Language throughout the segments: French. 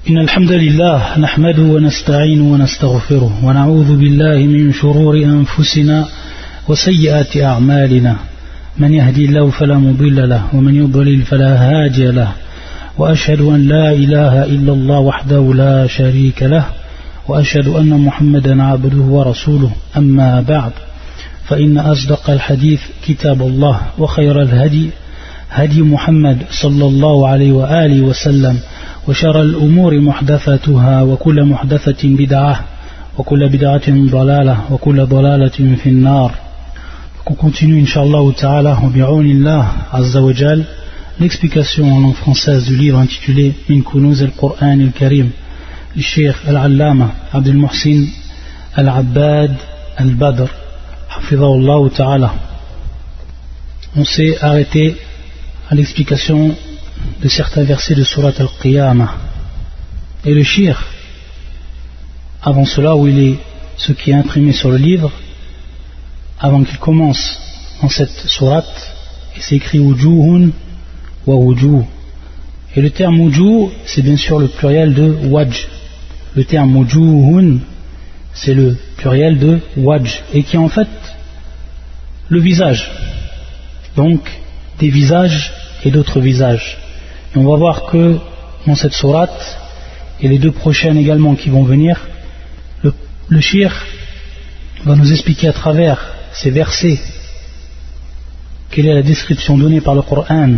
إن الحمد لله نحمده ونستعينه ونستغفره ونعوذ بالله من شرور أنفسنا وسيئات أعمالنا من يهدي الله فلا مضل له ومن يضلل فلا هادي له وأشهد أن لا إله إلا الله وحده لا شريك له وأشهد أن محمدا عبده ورسوله أما بعد فإن أصدق الحديث كتاب الله وخير الهدي هدي محمد صلى الله عليه وآله وسلم وشر الأمور محدثاتها وكل محدثة بدعة وكل بدعة ضلالة وكل ضلالة في النار. On continue Inch'Allah ta'ala wa bi'awnillah azza wa jal l'explication en langue française du livre intitulé Min Kunuz al-Qur'an al-Karim du Cheikh al-Allama Abdul Muhsin al-Abbad al-Badr hafidhahullah ta'ala. On s'est arrêté à l'explication de certains versets de Surat al-Qiyamah. Et le shir, avant cela, où il est ce qui est imprimé sur le livre, avant qu'il commence dans cette surat, il s'écrit wujuhun wa wujuh. Et le terme wujuh, c'est bien sûr le pluriel de wajh. Le terme wujuhun, c'est le pluriel de wajh, et qui est en fait le visage. Donc, des visages et d'autres visages. Et on va voir que dans cette sourate et les deux prochaines également qui vont venir, le shir va nous expliquer à travers ces versets quelle est la description donnée par le Coran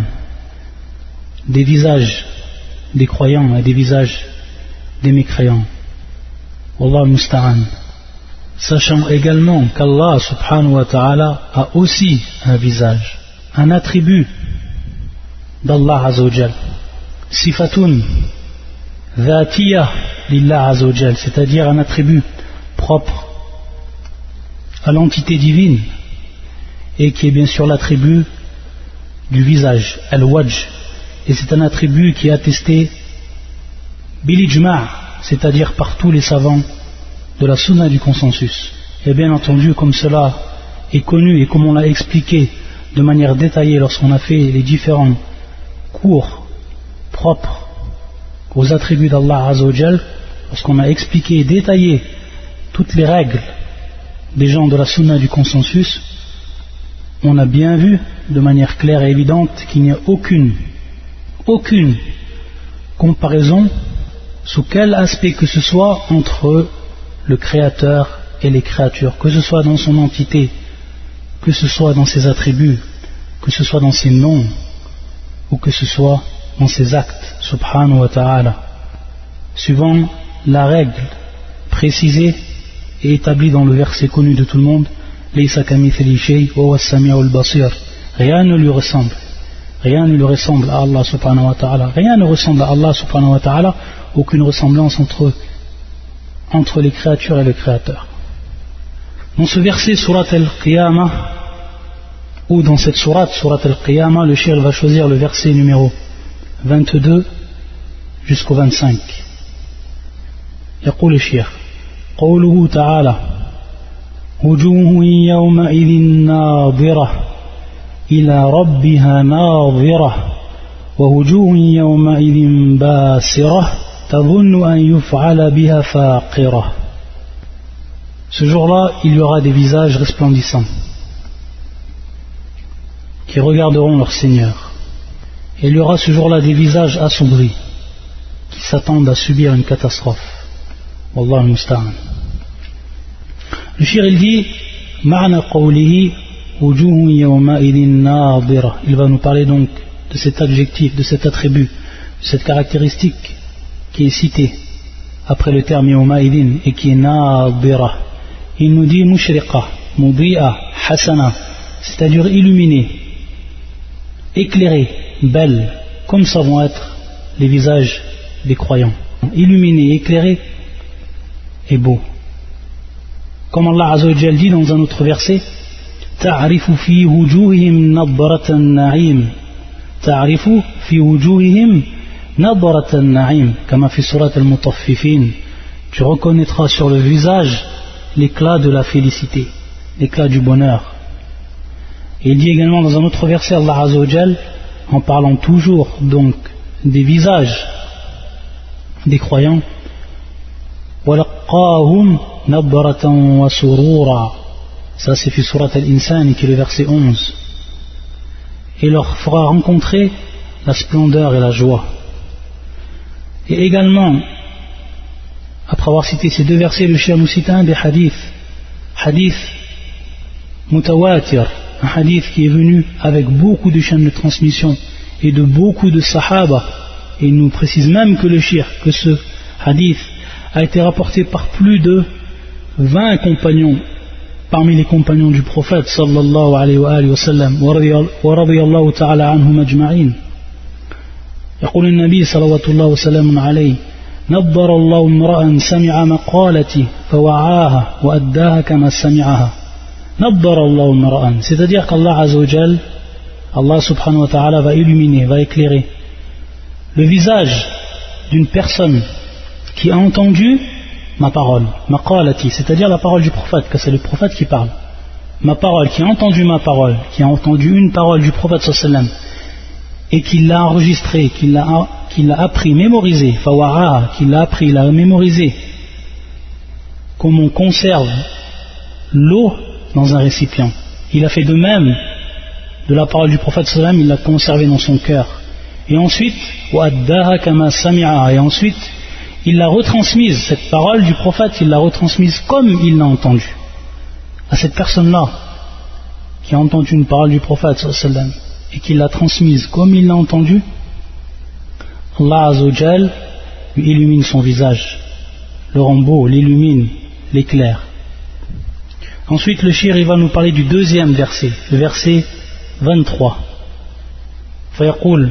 des visages des croyants et des visages des mécréants. Wallah al-musta'an. Sachant également qu'Allah subhanahu wa ta'ala a aussi un visage, un attribut d'Allah Azzawajal, sifatun dhatiyah lillah Azzawajal, c'est-à-dire un attribut propre à l'entité divine et qui est bien sûr l'attribut du visage, al-wajh, et c'est un attribut qui est attesté bil-ijma', c'est-à-dire par tous les savants de la sunna du consensus. Et bien entendu, comme cela est connu et comme on l'a expliqué de manière détaillée lorsqu'on a fait les différents cours propres aux attributs d'Allah Azzawajal, lorsqu'on a expliqué et détaillé toutes les règles des gens de la sunna du consensus, on a bien vu de manière claire et évidente qu'il n'y a aucune comparaison sous quel aspect que ce soit entre le Créateur et les créatures, que ce soit dans son entité, que ce soit dans ses attributs, que ce soit dans ses noms ou que ce soit dans ses actes, subhanahu wa ta'ala, suivant la règle précisée et établie dans le verset connu de tout le monde, Laysa kamithlihi shay wa huwa as-sami'ul basir. Rien ne lui ressemble à Allah subhanahu wa ta'ala, rien ne ressemble à Allah subhanahu wa ta'ala, aucune ressemblance entre les créatures et le Créateur. Dans ce verset Surat al-Qiyamah, ou dans cette surat al-Qiyamah, le cheikh va choisir le verset numéro 22 jusqu'au 25. يقول الشيخ قوله تعالى وجوه يومئذ ناظرة إلى ربها ناظرة ووجوه يومئذ باسرة تظن أن يفعل بها فاقرة. Ce jour-là, il y aura des visages resplendissants qui regarderont leur Seigneur. Et il y aura ce jour-là des visages assombris qui s'attendent à subir une catastrophe. Wallah al-musta'an. Le shir il dit Ma'na qawlihi wujuhun yawma'idhin nadira. Il va nous parler donc de cet adjectif, de cet attribut, de cette caractéristique qui est citée après le terme yawma'idhin et qui est nadira. Il nous dit mushriqa, mudi'a, hasana, c'est-à-dire illuminée, éclairée, belle, comme ça vont être les visages des croyants, illuminés, éclairés et beaux. Comme Allah Azzawajal dit dans un autre verset, ta'rifu fi wujuhihim nadratan na'im, ta'rifu fi wujuhihim nadratan na'im, kama fi surat al-Mutaffifin, tu reconnaîtras sur le visage l'éclat de la félicité, l'éclat du bonheur. Et il dit également dans un autre verset, Allah Azzawajal, en parlant toujours donc des visages des croyants. وَلَقَّاهُمْ نَبْرَةً وَسُرُورًا. Ça c'est fi surat al-Insan, qui est le verset 11. Et leur fera rencontrer la splendeur et la joie. Et également, après avoir cité ces deux versets, le cheikh nous cite un des hadith mutawatir, un hadith qui est venu avec beaucoup de chaînes de transmission et de beaucoup de sahaba. Et il nous précise même que le cheikh, que ce hadith a été rapporté par plus de 20 compagnons parmi les compagnons du prophète sallallahu alayhi wa sallam wa radiyallahu ta'ala anhum ajma'in. يقول النبي صلوات الله وسلامه عليه نضر الله امرأ سمع مقالتي فوعاها وأداها كما سمعها نضر الله امرأ, c'est-à-dire qu'Allah Azza wa Jal, Allah subhanahu wa ta'ala va illuminer, va éclairer le visage d'une personne qui a entendu ma parole, maqalati, c'est-à-dire la parole du prophète, que c'est le prophète qui parle, ma parole, qui a entendu ma parole, qui a entendu une parole du prophète sallallahu alayhi wa sallam, et qu'il l'a enregistré, qu'il l'a appris, mémorisé, fawara, qu'il l'a appris, il l'a mémorisé, comme on conserve l'eau dans un récipient. Il a fait de même de la parole du prophète sallallahu alayhi wa sallam, il l'a conservé dans son cœur. Et ensuite, wa'addaha kama sami'a, et ensuite, il l'a retransmise, cette parole du prophète, il l'a retransmise comme il l'a entendue. À cette personne-là, qui a entendu une parole du prophète sallallahu alayhi wa sallam, et qu'il l'a transmise comme il l'a entendu, Allah Azza wa Jal lui illumine son visage, le rend beau, l'illumine, l'éclaire. Ensuite le cheikh va nous parler du deuxième verset, le verset 23. فيقول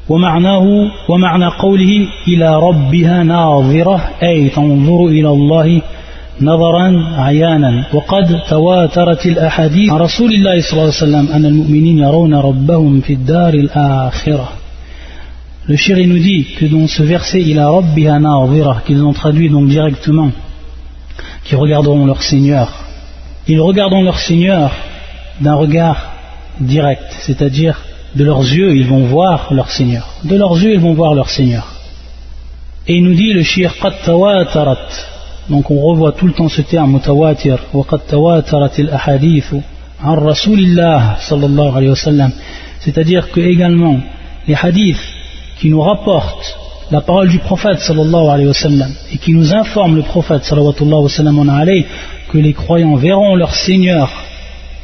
ومعنى قوله إلى ربها ناظرة أي تنظر إلى الله نظرا عيانا وقد تواترت الأحاديث عن رسول الله صلى الله عليه وسلم أن المؤمنين يرون ربهم في الدار الآخرة. Le cheikh nous dit que dans ce verset إلى ربها ناظرة, qu'ils ont traduit donc directement, qui regarderont leur Seigneur, ils regarderont leur Seigneur d'un regard direct, c'est-à-dire de leurs yeux ils vont voir leur Seigneur, de leurs yeux ils vont voir leur Seigneur. Et il nous dit le cheikh قد تواترت, donc on revoit tout le temps ce terme mutawatir, وقد تواترت الأحاديث عن رسول الله صلى الله عليه وسلم, c'est-à-dire que également les hadiths qui nous rapportent la parole du prophète sallallahu alayhi wa sallam et qui nous informent le prophète sallallahu alayhi que les croyants verront leur Seigneur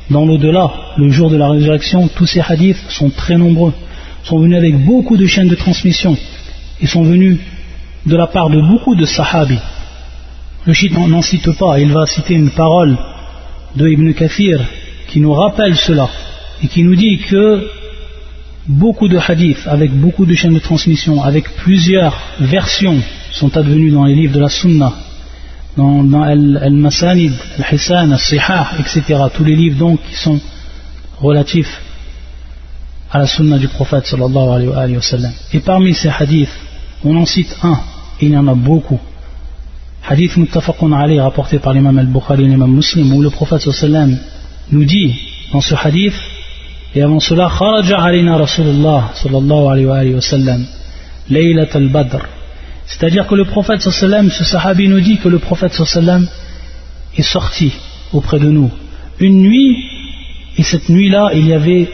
dans l'au-delà, le jour de la résurrection, tous ces hadiths sont très nombreux, sont venus avec beaucoup de chaînes de transmission et sont venus de la part de beaucoup de sahabis. Le cheikh n'en cite pas, il va citer une parole de Ibn Kathir qui nous rappelle cela et qui nous dit que beaucoup de hadiths avec beaucoup de chaînes de transmission, avec plusieurs versions sont advenues dans les livres de la Sunna, dans Al-Masanid, Al-Hisan, Al-Sihah, etc. Tous les livres donc qui sont relatifs à la Sunna du prophète sallallahu alayhi wa sallam. Et parmi ces hadiths, on en cite un, et il y en a beaucoup. Hadith muttafaqun alayhi rapporté par l'imam al-Bukhari et l'imam Muslim, où le prophète sallallahu alayhi wa sallam nous dit dans ce hadith, et avant cela, kharaja alayna Rasulullah sallallahu alayhi wa sallam laylat al-Badr, c'est-à-dire que le prophète sallallahu alayhi wa sallam, ce sahabi nous dit que le prophète sallallahu alayhi wa sallam est sorti auprès de nous une nuit, et cette nuit-là il y avait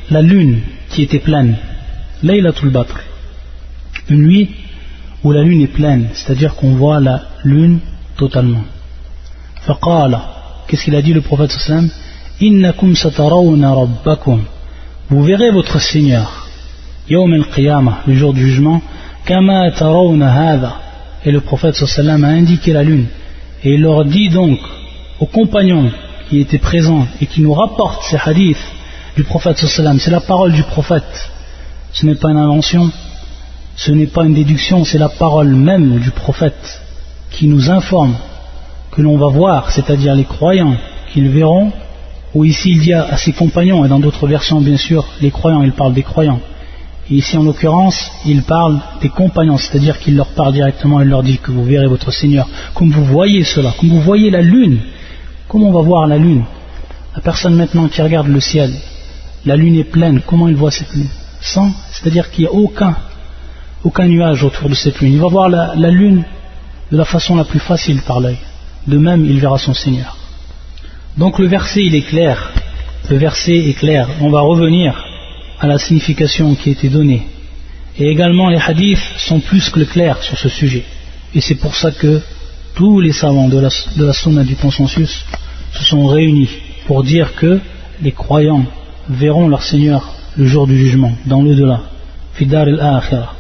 la lune qui était pleine, laylatul Badr, une nuit où la lune est pleine, c'est-à-dire qu'on voit la lune totalement. Faqala, qu'est-ce qu'il a dit le prophète sallallahu alayhi wa sallam? Innakum satarawna rabbakum, vous verrez votre Seigneur yawm al-qiyamah, le jour du jugement, kama tarawna hadha, et le prophète sallallahu alayhi wa sallam a indiqué la lune, et il leur dit donc aux compagnons qui étaient présents et qui nous rapportent ces hadiths du prophète sallallahu alayhi wa sallam, c'est la parole du prophète, ce n'est pas une invention, ce n'est pas une déduction, c'est la parole même du prophète qui nous informe que l'on va voir, c'est-à-dire les croyants qu'ils verront, ou ici il dit à ses compagnons, et dans d'autres versions bien sûr les croyants, il parle des croyants, et ici en l'occurrence il parle des compagnons, c'est-à-dire qu'il leur parle directement, il leur dit que vous verrez votre Seigneur comme vous voyez cela, comme vous voyez la lune. Comment on va voir la lune? La personne maintenant qui regarde le ciel, la lune est pleine, comment il voit cette lune? Sans, c'est-à-dire qu'il n'y a aucun nuage autour de cette lune. Il va voir la lune de la façon la plus facile par l'œil. De même, il verra son Seigneur. Donc le verset, il est clair. Le verset est clair. On va revenir à la signification qui a été donnée. Et également, les hadiths sont plus que clairs sur ce sujet. Et c'est pour ça que tous les savants de la sunna du consensus se sont réunis pour dire que les croyants verront leur Seigneur le jour du jugement, dans l'au-delà, fidar al-akhirah.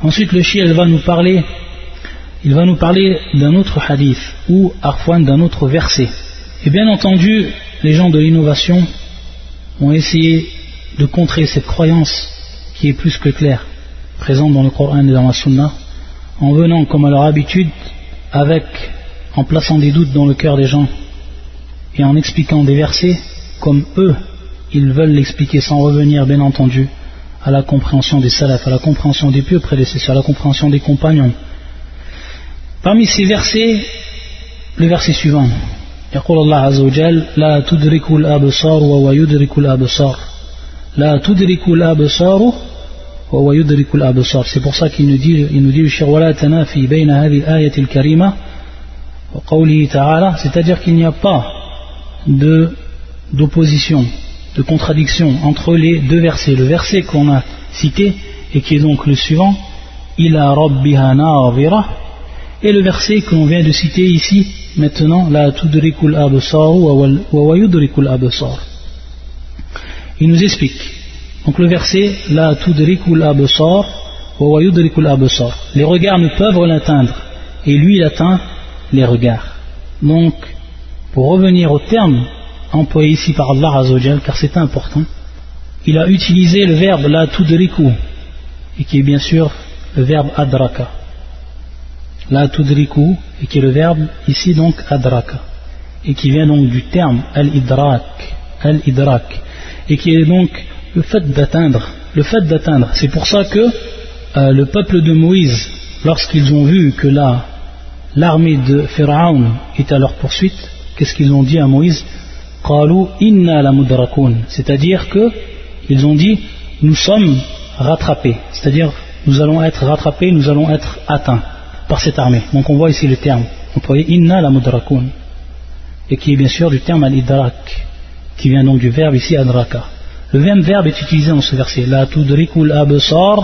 Ensuite, le Shia, il va nous parler d'un autre hadith, ou arfwan d'un autre verset. Et bien entendu, les gens de l'innovation ont essayé de contrer cette croyance qui est plus que claire, présente dans le Coran et dans la Sunna, en venant comme à leur habitude, en plaçant des doutes dans le cœur des gens, et en expliquant des versets comme eux, ils veulent l'expliquer sans revenir bien entendu à la compréhension des salafs, à la compréhension des pieux prédécesseurs, à la compréhension des compagnons. Parmi ces versets, le verset suivant, يقول الله عز وجل لا تدرك الأبصار وهو يدرك الأبصار لا تدرك الأبصار وهو يدرك الأبصار. C'est pour ça qu'il nous dit le shir ولا تنافي بين هذه الآية الكريمة وقوله تعالى, c'est-à-dire qu'il n'y a pas d'opposition, de contradiction entre les deux versets. Le verset qu'on a cité et qui est donc le suivant, إلى ربها ناظرة, et le verset que l'on vient de citer ici maintenant, la tudrikul absar wa yudrikul absar. Il nous explique donc le verset la tudrikul absar wa yudrikul absar, les regards ne peuvent l'atteindre et lui il atteint les regards. Donc pour revenir au terme employé ici par Allah Azza wa Jal, car c'est important, il a utilisé le verbe la tudriku, et qui est bien sûr le verbe adraka. La tudriku, et qui est le verbe ici donc adraka, et qui vient donc du terme al-idrak, et qui est donc le fait d'atteindre. C'est pour ça que le peuple de Moïse, lorsqu'ils ont vu que l'armée de Pharaon est à leur poursuite, qu'est-ce qu'ils ont dit à Moïse? Qalu inna la mudrakun, c'est-à-dire que ils ont dit nous sommes rattrapés, c'est-à-dire nous allons être rattrapés, nous allons être atteints par cette armée. Donc on voit ici le terme employé inna la mudrakun, et qui est bien sûr du terme al-idrak, qui vient donc du verbe ici adraka. Le même verbe est utilisé dans ce verset, la tudrikul absar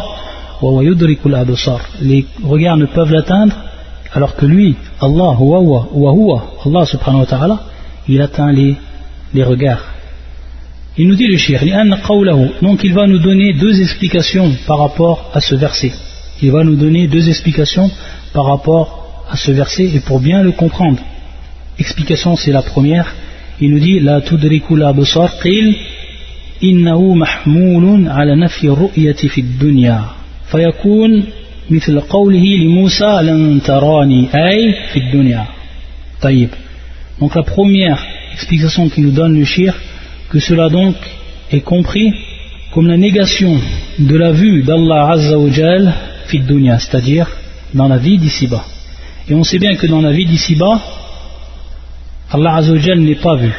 wa yudrikul absar, les regards ne peuvent l'atteindre alors que lui, Allah Allah subhanahu wa ta'ala, il atteint les regards. Il nous dit le shir, donc il va nous donner deux explications par rapport à ce verset. Il va nous donner deux explications par rapport à ce verset, et pour bien le comprendre. Explication, c'est la première. Il nous dit la tudrikul absar qil innahu mahmoulun ala nafi ar-ru'yati fi ad-dunya fayakun mithl qawlihi li Musa lan tarani ay fi ad-dunya. Taïb. Donc la première explication qu'il nous donne le shir, que cela donc est compris comme la négation de la vue d'Allah Azza wa Jal fi ad-dunya, c'est-à-dire dans la vie d'ici-bas. Et on sait bien que dans la vie d'ici-bas, Allah Azza wa Jal n'est pas vu.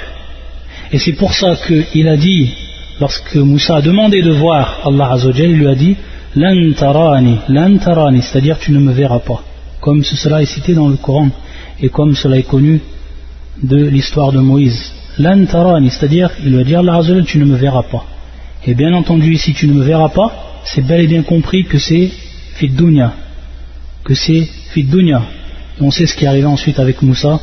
Et c'est pour ça qu'il a dit, lorsque Moussa a demandé de voir Allah Azza wa Jal, il lui a dit lan tarani, c'est-à-dire tu ne me verras pas, comme cela est cité dans le Coran et comme cela est connu de l'histoire de Moïse. Lan tarani, c'est-à-dire il lui a dit Allah Azza wa Jal, tu ne me verras pas. Et bien entendu ici tu ne me verras pas, c'est bel et bien compris que c'est fi dunya, et on sait ce qui est arrivé ensuite avec Moussa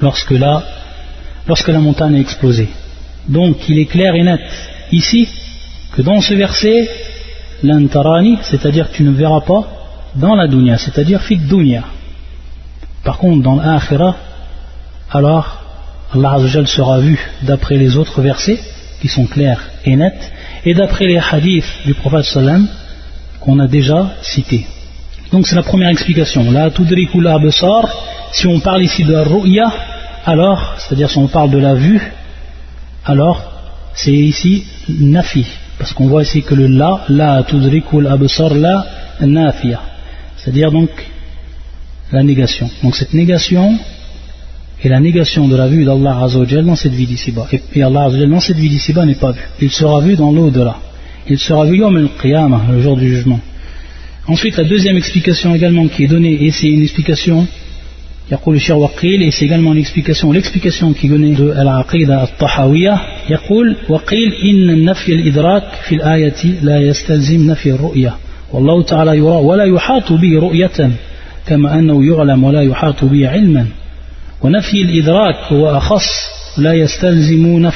lorsque la montagne a explosé. Donc il est clair et net ici que dans ce verset lan tarani, c'est-à-dire tu ne verras pas dans la dunya, c'est-à-dire fi dunya. Par contre dans l'akhirah, alors Allah Azza wa Jal sera vu d'après les autres versets qui sont clairs et nets, et d'après les hadiths du prophète sallam qu'on a déjà cités. Donc c'est la première explication. La tudrikul absar, si on parle ici de la ru'ya, alors, c'est-à-dire si on parle de la vue, alors c'est ici nafi, parce qu'on voit ici que le la tudrikul absar la nafiya, c'est-à-dire donc la négation. Donc cette négation est la négation de la vue d'Allah Azza wa Jal dans cette vie d'ici-bas. Et Allah Azza wa Jal dans cette vie d'ici-bas n'est pas vu. Il sera vu dans l'au-delà. Il sera vu yawm al-qiyamah, le jour du jugement. Ensuite, la deuxième explication également qui est donnée, et c'est une explication, يقول الشيخ وقيل, et c'est également l'explication qui est donnée de العقيدة الطحاوية, يقول وقيل إن النفي الإدراك في الآية لا يستلزم نفي الرؤية والله تعالى يرى ولا يحاط به رؤية كما أنه يعلم ولا يحاط به علما ونفي الإدراك هو أخص لا يستلزم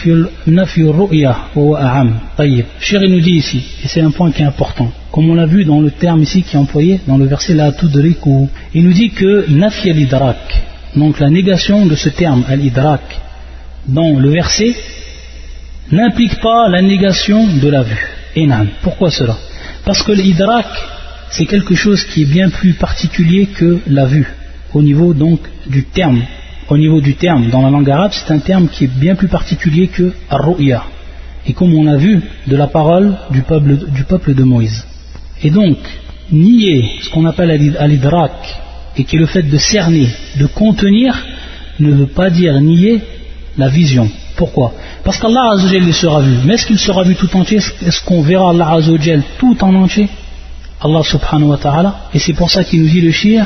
نفي الرؤية وهو أعم. طيب, Cheikh nous dit ici, et c'est un point qui est important, comme on l'a vu dans le terme ici qui est employé dans le verset la tudriku, il nous dit que nafi al-idrak, donc la négation de ce terme al-idrak dans le verset n'implique pas la négation de la vue. Et non, pourquoi cela? Parce que l'idrak c'est quelque chose qui est bien plus particulier que la vue au niveau donc du terme. Au niveau du terme, dans la langue arabe, c'est un terme qui est bien plus particulier que ar-ru'ya. Et comme on a vu de la parole du peuple de Moïse. Et donc, nier ce qu'on appelle al-idrak, et qui est le fait de cerner, de contenir, ne veut pas dire nier la vision. Pourquoi? Parce qu'Allah Azza wa Jal sera vu. Mais est-ce qu'il sera vu tout entier? Est-ce qu'on verra Allah Azza wa Jal tout en entier? Allah subhanahu wa ta'ala. Et c'est pour ça qu'il nous dit le shir,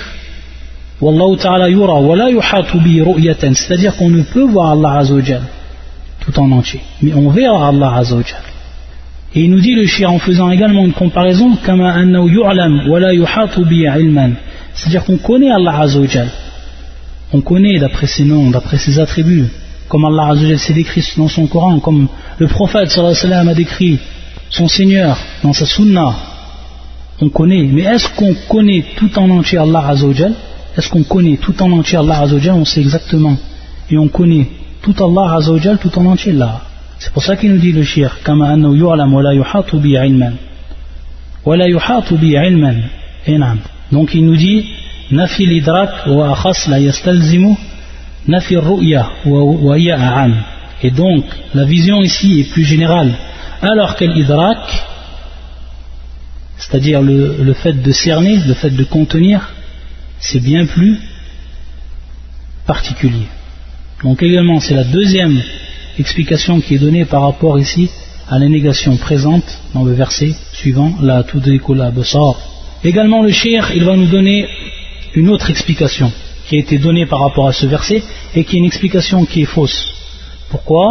Wallahu ta'ala yura wa la yuhatu bi ru'yatan, c'est-à-dire qu'on ne peut voir Allah Azza wa Jal tout en entier, mais on verra Allah Azza wa Jal. Et il nous dit le shir en faisant également une comparaison, kama annahu yu'lam wa la yuhatu bi ilman, c'est-à-dire qu'on connaît Allah Azza wa Jal, on connaît d'après ses noms, d'après ses attributs, comme Allah Azza wa Jal s'est décrit dans son Coran, comme le prophète sallallahu alayhi wa sallam a décrit son Seigneur dans sa sunna, on connaît. Mais est-ce qu'on connaît tout en entier Allah Azza wa Jal? Est-ce qu'on connaît tout en entier Allah Azza wa Jal? On sait exactement. Et on connaît tout Allah Azza wa Jal tout en entier là. C'est pour ça qu'il nous dit le shir, kama annahu yu'lam wa la yuhatu bi ilman. Wa la yuhatu bi ilman. Enam. Donc il nous dit, nafi l'idrak wa akhas la yastalzimu nafi ru'ya wa hiya a'am. Et donc la vision ici est plus générale, alors que l'idrak, c'est-à-dire le fait de cerner, le fait de contenir, c'est bien plus particulier. Donc également c'est la deuxième explication qui est donnée par rapport ici à la négation présente dans le verset suivant, la tudriku al-absar. Également le cheikh il va nous donner une autre explication qui a été donnée par rapport à ce verset et qui est une explication qui est fausse. Pourquoi?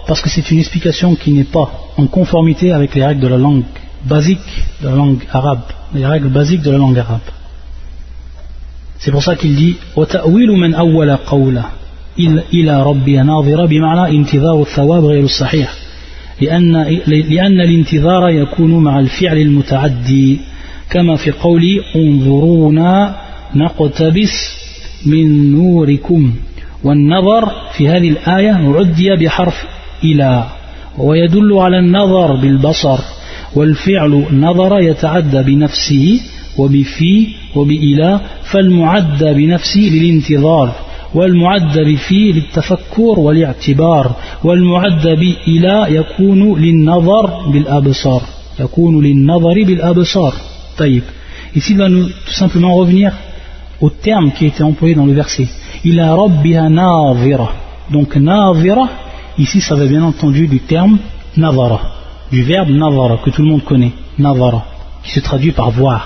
Parce que c'est une explication qui n'est pas en conformité avec les règles de la langue basique de la langue arabe, les règles basiques de la langue arabe. C'est pour ça qu'il dit وَتَأْوِيلُ مَنْ أَوَّلَ قَوْلَهُ إِلَى رَبِّي نَاظِرَ بمعنى انتظار الثواب غير الصحيح لأن الانتظار يكون مع الفعل المتعدي كما في قولي انظرونا نقتبس من نوركم والنظر في هذه الآية عدي بحرف إلى ويدل على النظر بالبصر والفعل نظر يتعدى بنفسه وبفي وبإلى فالمعد بنفسه للانتظار والمعد بفي للتفكر والاعتبار والمعد بإلى يكون للنظر بالأبصار طيب. Ici il va nous tout simplement revenir au terme qui a été employé dans le verset ila rabbiha nazira. Donc nazira ici ça va bien entendu du terme nazara, du verbe nazara que tout le monde connaît, nazara, qui se traduit par voir,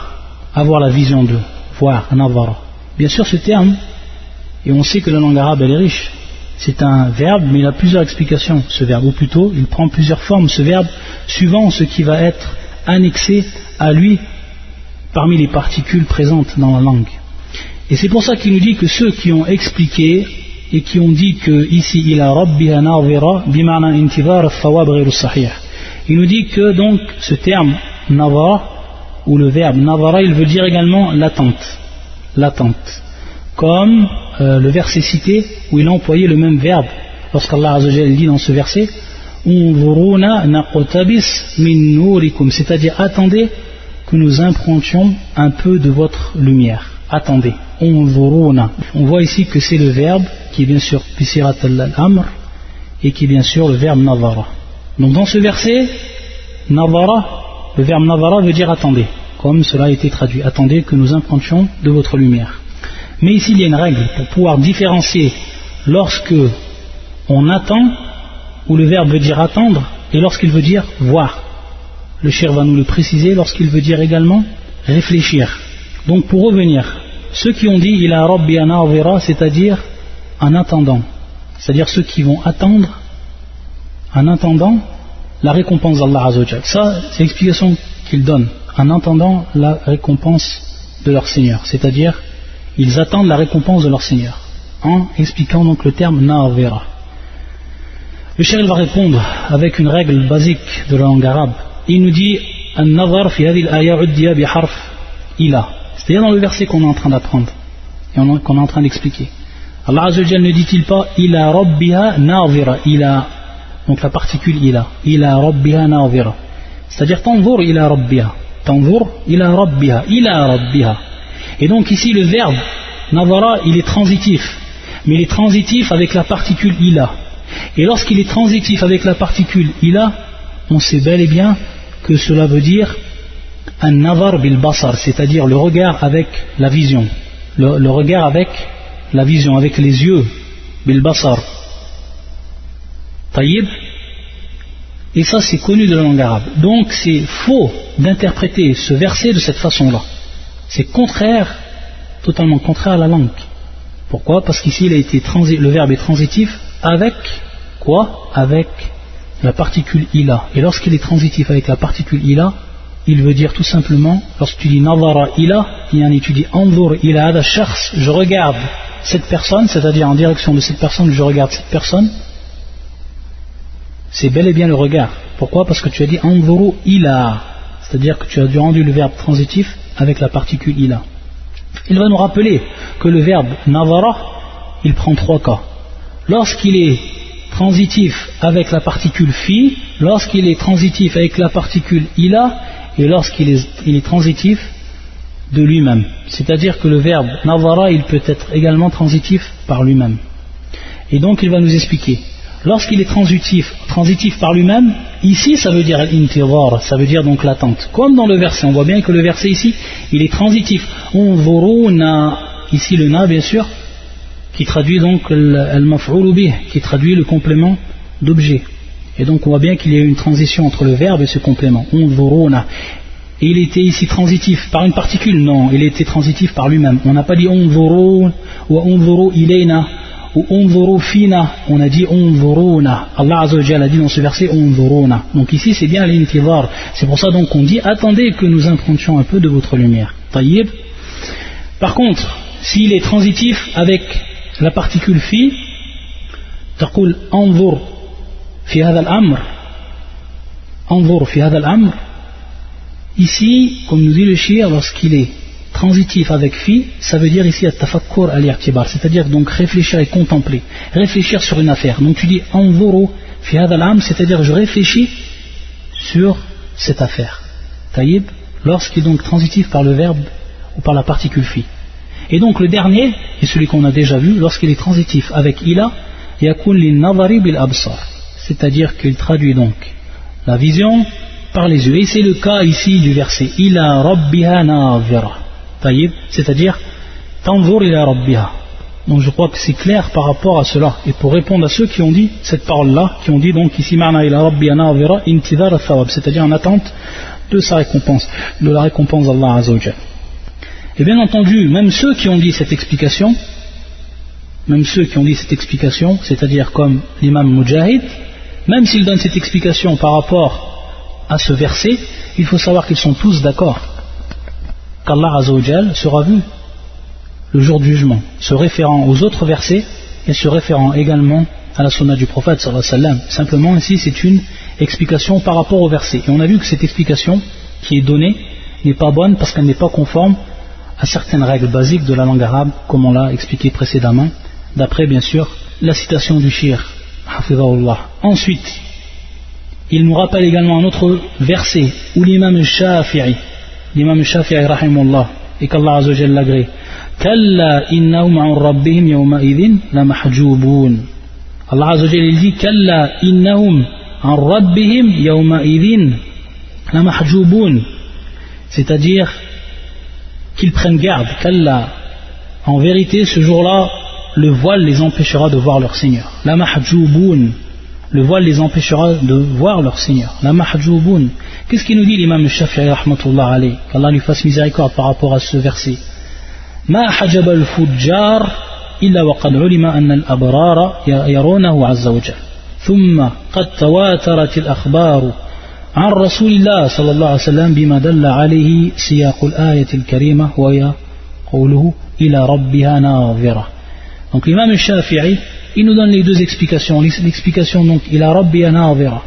avoir la vision de voir, nazara. Bien sûr ce terme, et on sait que la langue arabe elle est riche, c'est un verbe mais il a plusieurs explications ce verbe, ou plutôt il prend plusieurs formes ce verbe suivant ce qui va être annexé à lui parmi les particules présentes dans la langue. Et c'est pour ça qu'il nous dit que ceux qui ont expliqué et qui ont dit que ici ila rabbiha nazira bima'na intidhar al-thawab ghayr al-sahih, il nous dit que donc ce terme nazara ou le verbe nazara il veut dire également l'attente, comme le verset cité où il a employé le même verbe lorsqu'Allah Azza wa Jalla dit dans ce verset unzuruna naqtabis min nurikum, c'est-à-dire attendez que nous empruntions un peu de votre lumière. Attendez, unzuruna. On voit ici que c'est le verbe qui est bien sûr bisirat al-amr et qui est bien sûr le verbe nazara. Donc dans ce verset, nazara, le verbe nazara veut dire attendez, comme cela a été traduit, attendez que nous empruntions de votre lumière. Mais ici il y a une règle pour pouvoir différencier lorsque on attend, où le verbe veut dire attendre, et lorsqu'il veut dire voir. Le cheikh va nous le préciser lorsqu'il veut dire également réfléchir. Donc pour revenir, ceux qui ont dit ila rabbiya nadhira, c'est-à-dire en attendant, c'est-à-dire ceux qui vont attendre en attendant la récompense d'Allah Azza wa Jal. Ça, c'est l'explication qu'ils donnent, en attendant la récompense de leur Seigneur, c'est-à-dire ils attendent la récompense de leur Seigneur, en expliquant donc le terme nadhira. Le cheikh va répondre avec une règle basique de la langue arabe. Il nous dit an-nadhar fi hadhihi al-aya uddiya bi harf ila, c'est-à-dire dans le verset qu'on est en train d'apprendre et qu'on est en train d'expliquer. Allah Azza wa Jal ne dit-il pas ila rabbiha nadhira, ila, donc la particule ila rabbiha nadhira, c'est-à-dire tanzur ila rabbiha, tanzur ila rabbiha. Et donc ici le verbe nadhara, il est transitif, mais il est transitif avec la particule ila. Et lorsqu'il est transitif avec la particule ila, on sait bel et bien que cela veut dire un nazar bil basar, c'est-à-dire le regard avec la vision, le regard avec la vision, avec les yeux, bil basar. Taïb. Et ça c'est connu de la langue arabe. Donc c'est faux d'interpréter ce verset de cette façon-là. C'est contraire, totalement contraire à la langue. Pourquoi? Parce qu'ici le verbe est transitif avec quoi? Avec la particule ila. Et lorsqu'il est transitif avec la particule ila, il veut dire tout simplement, lorsque tu dis nazara ila, tu dis anzur ila hada shakhs, je regarde cette personne, c'est-à-dire en direction de cette personne, je regarde cette personne. C'est bel et bien le regard. Pourquoi? Parce que tu as dit anzuru ila, c'est-à-dire que tu as rendu le verbe transitif avec la particule ila. Il va nous rappeler que le verbe nazara, il prend trois cas. Lorsqu'il est transitif avec la particule fi, lorsqu'il est transitif avec la particule ila, et lorsqu'il est transitif de lui-même. C'est-à-dire que le verbe nazara, il peut être également transitif par lui-même. Et donc il va nous expliquer. Lorsqu'il est transitif par lui-même, ici ça veut dire al-intidhar, ça veut dire donc l'attente. Comme dans le verset, on voit bien que le verset ici, il est transitif. Unzuruna, ici le na bien sûr, qui traduit donc al-maf'ul bih, qui traduit le complément d'objet. Et donc on voit bien qu'il y a une transition entre le verbe et ce complément. Unzuruna. Et il était ici transitif par une particule? Non, il était transitif par lui-même. On n'a pas dit unzuru ou unzuru ilayna ou unzuru fina, on a dit unzuruna. Allah Azza wa Jalla a dit dans ce verset unzuruna. Donc ici c'est bien l'intidhar. C'est pour ça donc qu'on dit attendez que nous empruntions un peu de votre lumière. Taïb. Par contre, s'il est transitif avec la particule fi, taqul anzur fi hadha al-amr, anzur fi hadha al-amr. Ici, comme nous dit le shir, lorsqu'il est transitif avec fi, ça veut dire ici at-tafakkur al-i'tibar, c'est-à-dire donc réfléchir et contempler, réfléchir sur une affaire. Donc tu dis anzuru fi hadha al-amr, c'est-à-dire je réfléchis sur cette affaire. Taïb, lorsqu'il est donc transitif par le verbe ou par la particule fi. Et donc le dernier, et celui qu'on a déjà vu, lorsqu'il est transitif avec ila, yakun lin-nazari bil-absar, c'est-à-dire qu'il traduit donc la vision par les yeux. Et c'est le cas ici du verset ila rabbiha nadhira, c'est-à-dire tanzur ila rabbiha. Donc je crois que c'est clair par rapport à cela. Et pour répondre à ceux qui ont dit cette parole-là, qui ont dit donc ici ma'na ila rabbiha nadhira intidhar al-thawab, c'est-à-dire en attente de sa récompense, de la récompense d'Allah Azza wa Jalla. Et bien entendu, même ceux qui ont dit cette explication, c'est-à-dire comme l'imam Mujahid, même s'ils donnent cette explication par rapport à ce verset, il faut savoir qu'ils sont tous d'accord qu'Allah Azza wa Jal sera vu le jour du jugement, se référant aux autres versets et se référant également à la sunna du prophète sallallahu alayhi wa sallam. Simplement ici c'est une explication par rapport au verset. Et on a vu que cette explication qui est donnée n'est pas bonne parce qu'elle n'est pas conforme à certaines règles basiques de la langue arabe, comme on l'a expliqué précédemment, d'après bien sûr la citation du shir, hafizahullah. Ensuite, il nous rappelle également un autre verset où l'imam Shafi'i rahimahullah, et qu'Allah Azza wa Jalla l'agrée, Kalla innahum an rabbihim yawma idhin la mahjubun. Allah Azza wa Jalla il dit Kalla innahum an rabbihim yawma idhin la mahjubun, c'est-à-dire qu'ils prennent garde, qu'Allah, en vérité, ce jour-là, le voile les empêchera de voir leur Seigneur. La mahjouboun, Le voile les empêchera de voir leur Seigneur. La mahjouboun. Qu'est-ce qu'il nous dit l'imam Shafi'i rahmatullah alayhi, qu'Allah lui fasse miséricorde par rapport à ce verset. Ma hajab al-fujjar illa wa qad ulima anna al-abrara yarunahu azza wa jalla. ثم قد تواترت الأخبار عن رسول الله صلى الله عليه وسلم بما دل عليه سياق الآية الكريمة وهي قوله إلى ربها ناظرة. Donc l'imam Shafi'i, il nous donne les deux explications. L'explication donc Ila Rabbiha Nadhira,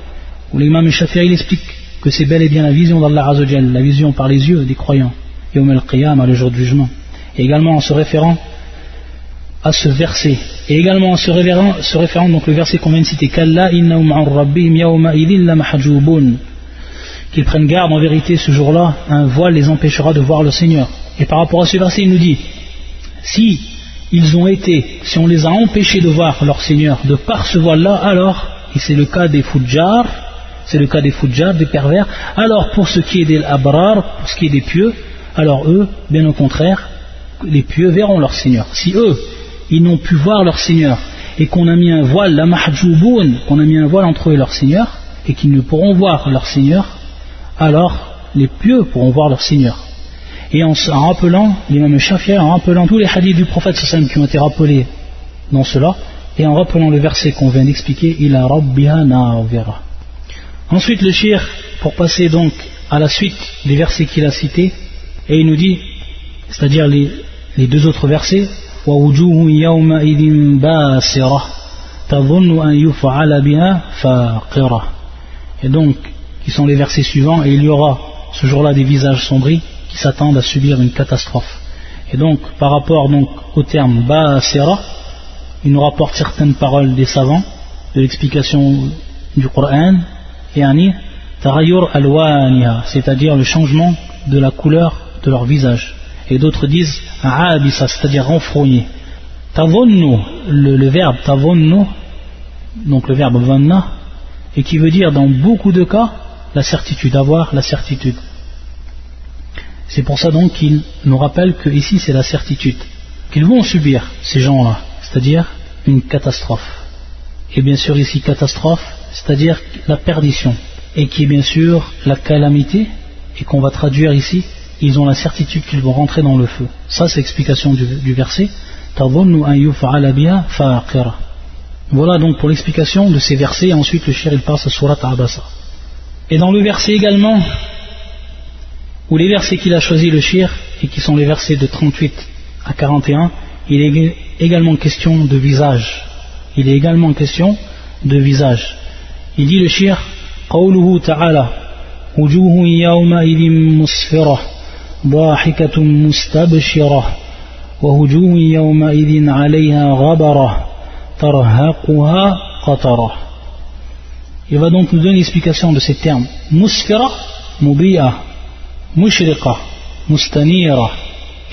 où l'imam Shafi'i il explique que c'est bel et bien la vision d'Allah Azza wa Jalla, la vision par les yeux des croyants, Yawm al-Qiyamah, le jour du jugement. Et également en se référant à ce verset, et également en se référant donc le verset qu'on vient de citer, Kalla innahum an rabbihim yawma idhin la mahjubun, qu'ils prennent garde, en vérité ce jour-là un voile les empêchera de voir le Seigneur. Et par rapport à ce verset il nous dit, si on les a empêchés de voir leur Seigneur de par ce voile-là, alors, et c'est le cas des fujjar, des pervers, alors pour ce qui est des abrar, pour ce qui est des pieux, alors eux, bien au contraire, les pieux verront leur Seigneur. Si eux, ils n'ont pu voir leur Seigneur, et qu'on a mis un voile, la mahjouboun, qu'on a mis un voile entre eux et leur Seigneur, et qu'ils ne pourront voir leur Seigneur, alors les pieux pourront voir leur Seigneur. Et en rappelant, l'imam Shafi'i, en rappelant tous les hadiths du prophète sallallahu qui ont été rappelés dans cela, et en rappelant le verset qu'on vient d'expliquer, Ila Rabbiha Nadhira. Ensuite le shir, pour passer donc à la suite des versets qu'il a cités, et il nous dit, c'est-à-dire les deux autres versets, Wa wujuhu yawma idhin basira tadhunnu an yuf'ala biha faqira. Et donc, qui sont les versets suivants, et il y aura ce jour-là des visages sombris qui s'attendent à subir une catastrophe. Et donc, par rapport donc au terme basira, il nous rapporte certaines paroles des savants, de l'explication du Coran, et ani tarayyur alwaniha, c'est-à-dire le changement de la couleur de leur visage. Et d'autres disent abisa, c'est-à-dire renfrogné. Tavonnu, le verbe tavonnu, donc le verbe vanna, et qui veut dire dans beaucoup de cas la certitude, avoir la certitude. C'est pour ça donc qu'il nous rappelle que ici c'est la certitude qu'ils vont subir ces gens-là, c'est-à-dire une catastrophe. Et bien sûr ici catastrophe, c'est-à-dire la perdition, et qui est bien sûr la calamité, et qu'on va traduire ici, ils ont la certitude qu'ils vont rentrer dans le feu. Ça c'est l'explication du verset. Voilà donc pour l'explication de ces versets, et ensuite le shir il passe à Surat Abasa. Et dans le verset également, ou les versets qu'il a choisi le shir, et qui sont les versets de 38 à 41, il est également question de visage. Il dit le shir, Qawluhu ta'ala, Wujuhun yawma idhin musfirah, ضاحكة مستبشرة ووجوه يومئذ عليها غبرة ترهقها قترة. Il va donc nous donner l'explication de ces termes. Musfira, mubi'a, mushriqa, mustanira.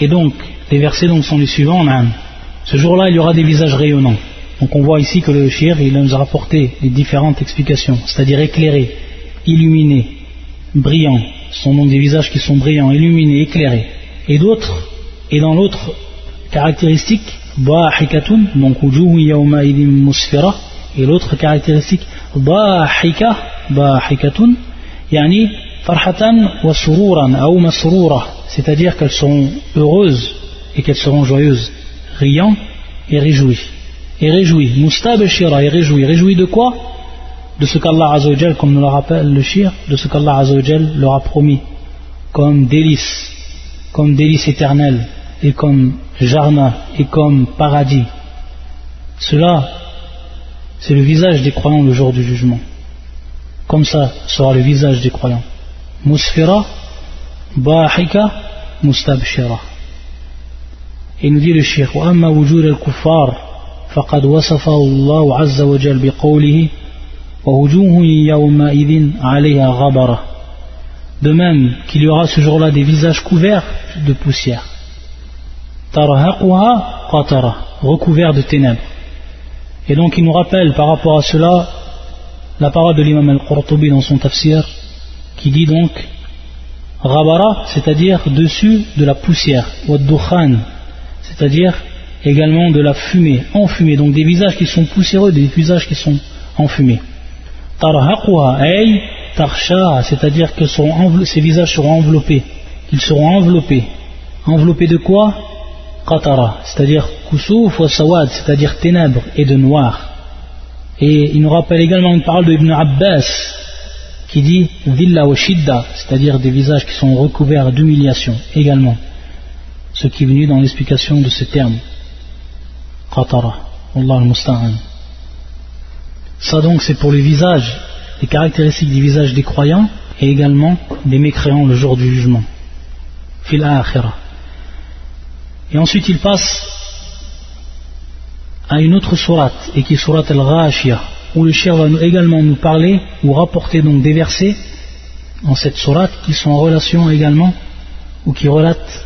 Et donc, les versets donc sont les suivants. Ce jour-là, il y aura des visages rayonnants. Donc on voit ici que le shir, il nous a rapporté les différentes explications, c'est-à-dire éclairés, illuminés, brillants. Ce sont donc des visages qui sont brillants, illuminés, éclairés. Et dans l'autre caractéristique, Ba'hikatun, donc wujuhu yawma idhin musfira, et l'autre caractéristique, Ba'hikatun, yani farhatan wa sururan, ou masrura, c'est-à-dire qu'elles seront heureuses et qu'elles seront joyeuses, riant et réjouies. Mustabshira et réjouies de quoi? De ce qu'Allah Azza wa Jal, comme nous le rappelle le shir, de ce qu'Allah Azza wa Jal leur a promis comme délice éternelle, et comme Jannah, et comme paradis. Cela, c'est le visage des croyants le jour du jugement. Comme ça sera le visage des croyants. Musfira, Ba'hika, Mustabshira. Et il nous dit le shir, wa amma wujud al-kuffar, faqad wasafahu Allah Azza wa Jal biqawlihi, de même qu'il y aura ce jour-là des visages couverts de poussière, recouverts de ténèbres. Et donc il nous rappelle par rapport à cela la parole de l'imam al-Qurtubi dans son tafsir, qui dit donc Ghabara, c'est-à-dire dessus de la poussière, wa dukhan, c'est-à-dire également de la fumée, enfumée, donc des visages qui sont poussiéreux, des visages qui sont enfumés. Tarhaquha ay tarsha, c'est-à-dire que ces visages seront enveloppés. Ils seront enveloppés. Enveloppés de quoi? Qatara, c'est-à-dire kusuf wa sawad, c'est-à-dire ténèbres et de noir. Et il nous rappelle également une parole de Ibn Abbas qui dit dhilla wa shidda, c'est-à-dire des visages qui sont recouverts d'humiliation également. Ce qui est venu dans l'explication de ce terme. Qatara, Allah al-Musta'an. Ça donc c'est pour les visages, les caractéristiques des visages des croyants et également des mécréants le jour du jugement. Fil akhirah. Et ensuite il passe à une autre sourate, et qui est sourate al-Ghashiyah, où le cheikh va également nous parler ou rapporter donc des versets dans cette sourate qui sont en relation également ou qui relatent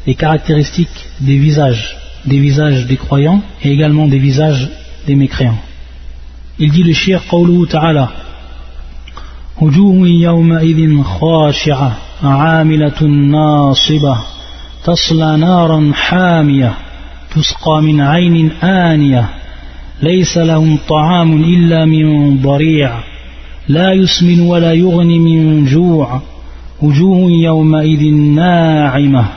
les caractéristiques des visages des croyants et également des visages des mécréants. Il dit le cheikh qawluhu ta'ala wujuhun yawma'idhin khashi'ah 'amilatun nasibah تصلى نارا حامية تسقى من عين آنية ليس لهم طعام إلا من ضريع لا يسمن ولا يغني من جوع وجوه يومئذ ناعمة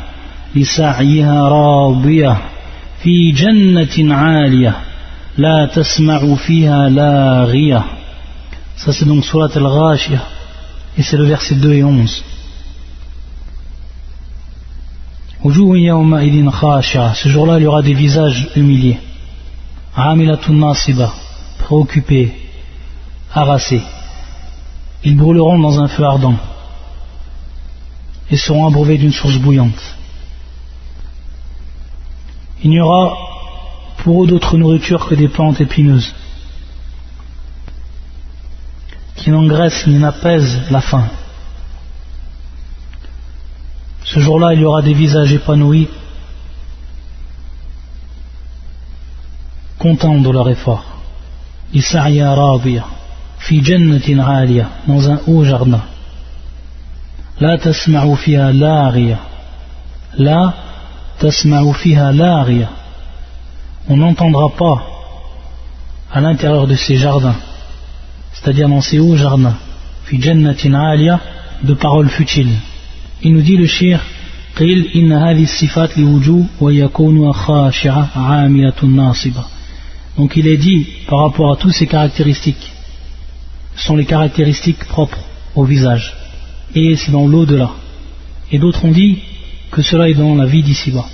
لسعيها راضية في جنة عالية لا تسمع فيها لاغية. Ça c'est donc Surat al-Ghashiyah et c'est le verset 2 et 11. Ce jour-là, il y aura des visages humiliés. Amilatun nasiba, préoccupés, harassés. Ils brûleront dans un feu ardent et seront abreuvés d'une source bouillante. Il n'y aura pour eux d'autre nourriture que des plantes épineuses qui n'engraissent ni n'apaisent la faim. Ce jour-là, il y aura des visages épanouis, contents de leur effort. Isa'ya radiya, fi jannatin 'aliya, dans un haut jardin. La tasma'u fiha laghiya. La tasma'u fiha laghiya. On n'entendra pas à l'intérieur de ces jardins, c'est-à-dire dans ces hauts jardins, fi jannatin 'aliya, de paroles futiles. Il nous dit le cheikh قيل إن هذه الصفات لوجوه ويكون خاشعة عاملة ناصبة. Donc il est dit par rapport à toutes ces caractéristiques, ce sont les caractéristiques propres au visage et c'est dans l'au-delà. Et d'autres ont dit que cela est dans la vie d'ici-bas.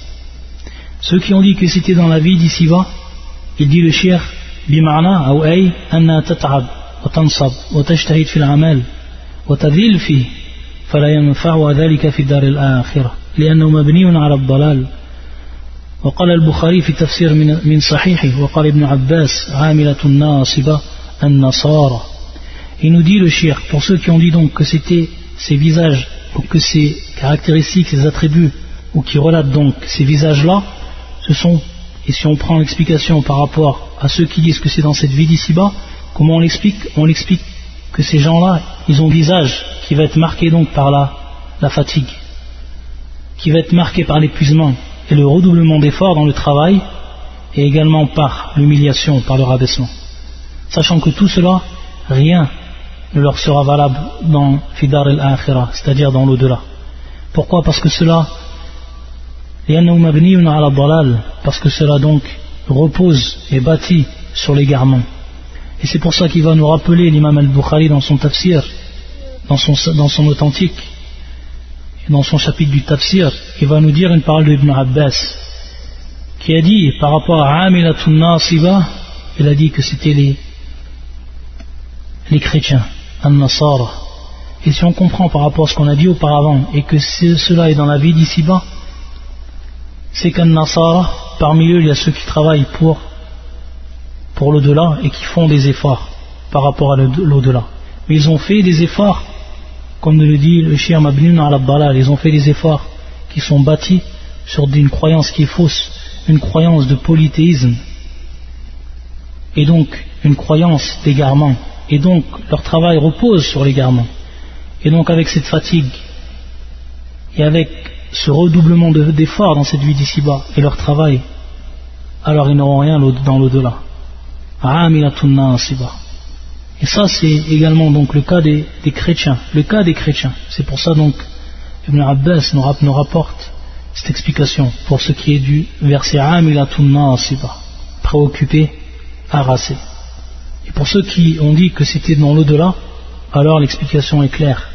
Ceux qui ont dit que c'était dans la vie d'ici-bas, il dit le cheikh بمعنى أو أي أنها تتعب وتنصب وتجتهد في العمل وتذل فيه فلا ينفع ذلك في الدار الآخرة لأنه مبني على الضلال. وقال البخاري في تفسير من صحيحه وقال ابن عباس عاملة ناصبة النصارى. Il nous dit le cheikh, pour ceux qui ont dit donc que c'était ces visages ou que ces caractéristiques, ces attributs ou qui relatent donc ces visages-là, ce sont, et si on prend l'explication par rapport à ceux qui disent que c'est dans cette vie d'ici-bas, comment on l'explique? On l'explique que ces gens-là, ils ont un visage qui va être marqué donc par la fatigue, qui va être marqué par l'épuisement et le redoublement d'efforts dans le travail et également par l'humiliation, par le rabaissement. Sachant que tout cela, rien ne leur sera valable dans Fidar al-Akhirah, c'est-à-dire dans l'au-delà. Pourquoi? Parce que cela, parce que cela donc repose et bâtit sur l'égarement. Et c'est pour ça qu'il va nous rappeler l'imam al-Bukhari dans son tafsir, dans son authentique, et dans son chapitre du tafsir, il va nous dire une parole de Ibn Abbas, qui a dit par rapport à Amilatun Nasiba, il a dit que c'était les chrétiens, An-Nasara. Et si on comprend par rapport à ce qu'on a dit auparavant, et que cela est dans la vie d'ici-bas, c'est qu'An-Nasara, parmi eux, il y a ceux qui travaillent pour l'au-delà et qui font des efforts par rapport à l'au-delà. Mais ils ont fait des efforts, comme le dit le cheikh Mabnin al-Dalal, ils ont fait des efforts qui sont bâtis sur une croyance qui est fausse, une croyance de polythéisme, et donc une croyance d'égarement. Et donc leur travail repose sur l'égarement. Et donc avec cette fatigue et avec ce redoublement d'efforts dans cette vie d'ici-bas et leur travail, alors ils n'auront rien dans l'au-delà. Amilatun nasiba. Et ça c'est également donc le cas des chrétiens. Le cas des chrétiens. C'est pour ça donc Ibn Abbas nous rapporte cette explication pour ce qui est du verset Amilatun Nasiba, préoccupé, harassé. Et pour ceux qui ont dit que c'était dans l'au-delà, alors l'explication est claire.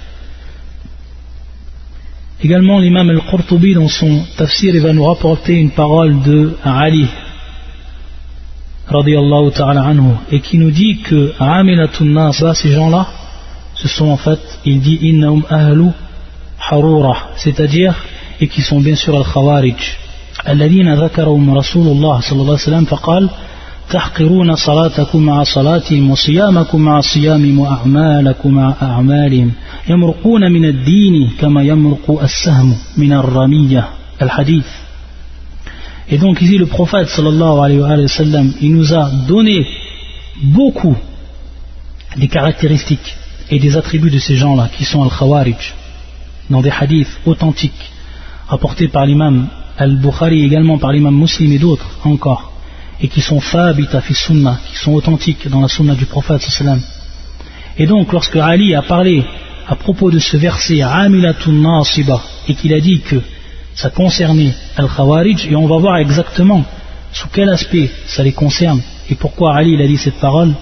Également l'imam al-Qurtubi dans son tafsir, il va nous rapporter une parole de Ali radiyallahu ta'ala anhu, et qui nous dit que Amilatun Nasiba, ces gens-là, ce sont en fait, il dit innahum ahlu harura, c'est-à-dire, et qui sont bien sûr al-Khawarij, alladhina dhakarahum Rasulullah sallallahu alayhi wa sallam faqal تحقرون صلاتكم مع صلاتهم وصيامكم مع صيامهم وأعمالكم مع أعمالهم يمرقون من الدين كما يمرق السهم من الرمية الحديث. Et donc ici le prophète sallallahu alayhi wa sallam, il nous a donné beaucoup des caractéristiques et des attributs de ces gens-là qui sont al-Khawarij dans des hadiths authentiques rapportés par l'imam al-Bukhari, également par l'imam Muslim et d'autres encore, et qui sont thabita fi sunnah, qui sont authentiques dans la sunna du prophète sallam. Et donc lorsque Ali a parlé à propos de ce verset Amilatun Nasiba, et qu'il a dit que ça concernait al-Khawarij, et on va voir exactement sous quel aspect ça les concerne et pourquoi Ali il a dit cette parole,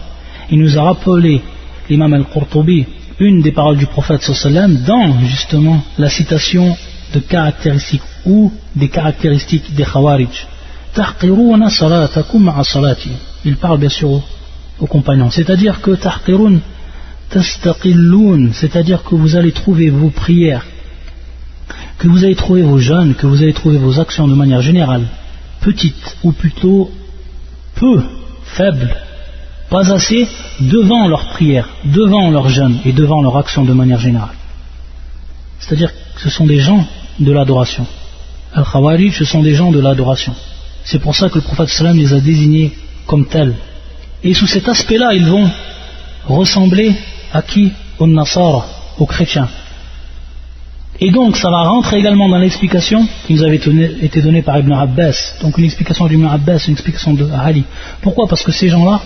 il nous a rappelé l'imam al-Qurtubi une des paroles du prophète sallam dans justement la citation de caractéristiques ou des caractéristiques des Khawarij. Il parle bien sûr aux compagnons, c'est-à-dire que tahqirun tastaqillun, c'est-à-dire que vous allez trouver vos prières, que vous allez trouver vos jeûnes, que vous allez trouver vos actions de manière générale petites, ou plutôt peu, faibles, pas assez, devant leurs prières, devant leurs jeûnes et devant leurs actions de manière générale. C'est-à-dire que ce sont des gens de l'adoration. Al-Khawarij, ce sont des gens de l'adoration. C'est pour ça que le prophète sallam les a désignés comme tels. Et sous cet aspect-là, ils vont ressembler à qui? Aux Nasara, aux chrétiens. Et donc, ça va rentrer également dans l'explication qui nous avait été donnée par Ibn Abbas. Donc, une explication d'Ibn Abbas, une explication de Ali. Pourquoi? Parce que ces gens-là,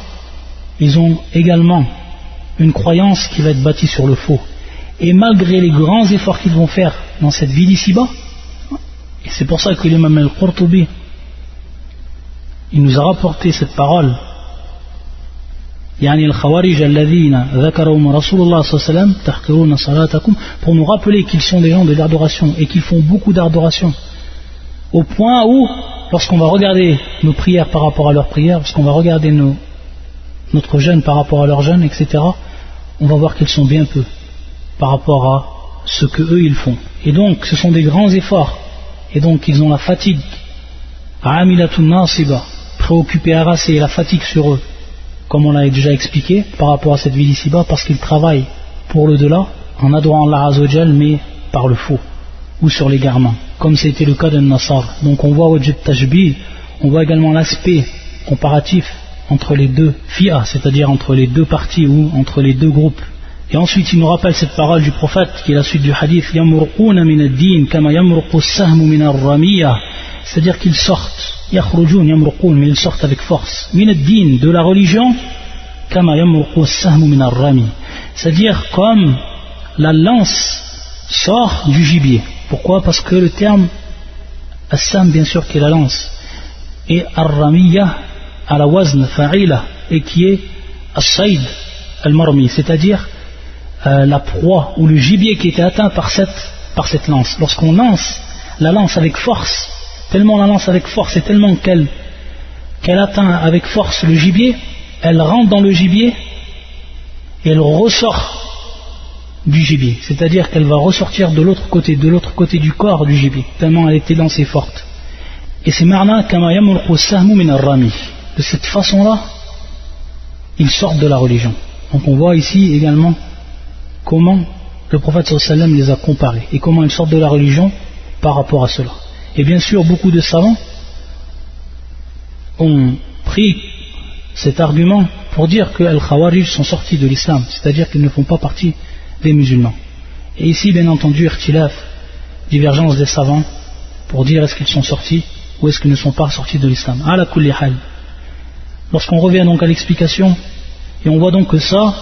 ils ont également une croyance qui va être bâtie sur le faux. Et malgré les grands efforts qu'ils vont faire dans cette vie d'ici-bas, et c'est pour ça que l'imam al-Qurtubi, il nous a rapporté cette parole, يعني الخوارج الذين ذكرهم رسول الله صلى الله عليه وسلم تحقرون صلاتكم, pour nous rappeler qu'ils sont des gens de l'adoration et qu'ils font beaucoup d'adoration, au point où lorsqu'on va regarder nos prières par rapport à leurs prières, lorsqu'on va regarder notre jeûne par rapport à leur jeûne, etc., on va voir qu'ils sont bien peu par rapport à ce que eux ils font. Et donc ce sont des grands efforts, et donc ils ont la fatigue, amilatun nasiba, préoccupés, harassés, la fatigue sur eux, comme on l'a déjà expliqué par rapport à cette vie d'ici-bas, parce qu'ils travaillent pour le delà en adorant Allah Azzawajal, mais par le faux ou sur l'égarement, comme c'était le cas d'un Nasar. Donc on voit au Tashbih, on voit également l'aspect comparatif entre les deux fi'as, c'est-à-dire entre les deux parties ou entre les deux groupes. Et ensuite il nous rappelle cette parole du prophète qui est la suite du hadith, yamruquna min ad-din kama yamruqu as-sahmu min ar-ramiyah, c'est-à-dire qu'ils sortent, yakhrujun yamruqun, mais ils sortent avec force, min ad-din, de la religion, kama yamruqu as-sahmu min ar-rami, c'est-à-dire comme la lance sort du gibier. Pourquoi? Parce que le terme as-sam, bien sûr, qui est la lance, et ar-ramiyah à la wazn fa'ila, et qui est as-sayd al-marmi, c'est-à-dire la proie ou le gibier qui était atteint par cette lance. Lorsqu'on lance la lance avec force, tellement la lance avec force et tellement qu'elle atteint avec force le gibier, elle rentre dans le gibier et elle ressort du gibier, c'est-à-dire qu'elle va ressortir de l'autre côté du corps du gibier, tellement elle était lancée forte. Et c'est marna kama yamruqu sahmu min ar-rami. De cette façon-là, ils sortent de la religion. Donc on voit ici également comment le prophète sallallahu alayhi wa sallam les a comparés et comment ils sortent de la religion par rapport à cela. Et bien sûr, beaucoup de savants ont pris cet argument pour dire que les Khawarij sont sortis de l'islam, c'est-à-dire qu'ils ne font pas partie des musulmans. Et ici, bien entendu, irtilaf, divergence des savants, pour dire est-ce qu'ils sont sortis ou est-ce qu'ils ne sont pas sortis de l'islam. Ala kulli hal. Lorsqu'on revient donc à l'explication, et on voit donc que ça,